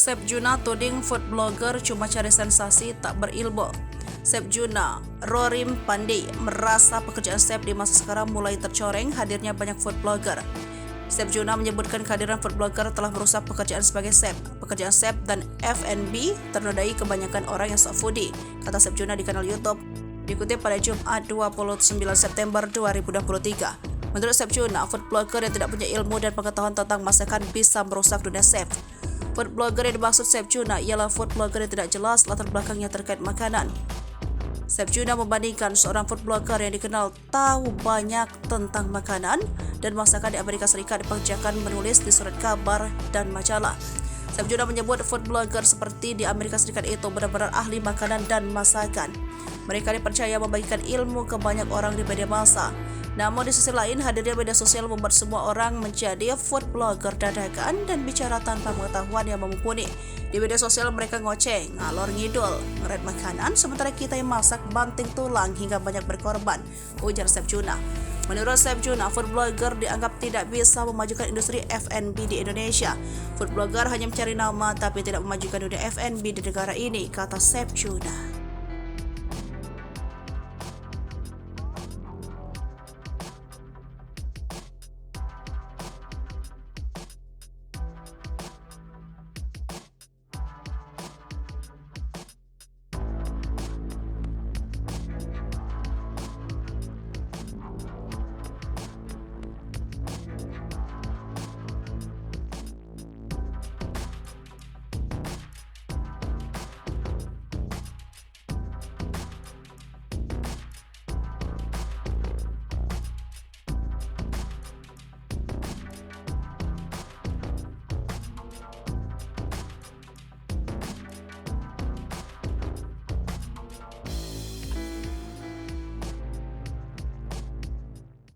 Chef Juna tuding food blogger cuma cari sensasi tak berilmu. Chef Juna, Rorim Pandi, merasa pekerjaan chef di masa sekarang mulai tercoreng hadirnya banyak food blogger. Chef Juna menyebutkan kehadiran food blogger telah merusak pekerjaan sebagai chef. Pekerjaan chef dan F&B ternodai kebanyakan orang yang sok foodie, kata Chef Juna di kanal YouTube. Dikutip pada Jumat 29 September 2023. Menurut Chef Juna, food blogger yang tidak punya ilmu dan pengetahuan tentang masakan bisa merusak dunia chef. Food blogger yang dimaksud Chef Juna ialah food blogger yang tidak jelas latar belakangnya terkait makanan. Chef Juna membandingkan seorang food blogger yang dikenal tahu banyak tentang makanan dan masakan di Amerika Serikat dipekerjakan menulis di surat kabar dan majalah. Chef Juna menyebut food blogger seperti di Amerika Serikat itu benar-benar ahli makanan dan masakan. Mereka dipercaya membagikan ilmu ke banyak orang di media massa. Namun di sisi lain, hadirnya media sosial membuat semua orang menjadi food blogger dadakan dan bicara tanpa pengetahuan yang mumpuni. Di media sosial mereka ngoceh, ngalor ngidul, ngeret makanan, sementara kita yang masak banting tulang hingga banyak berkorban, ujar Chef Juna. Menurut Chef Juna, food blogger dianggap tidak bisa memajukan industri F&B di Indonesia. Food blogger hanya mencari nama tapi tidak memajukan dunia F&B di negara ini, kata Chef Juna.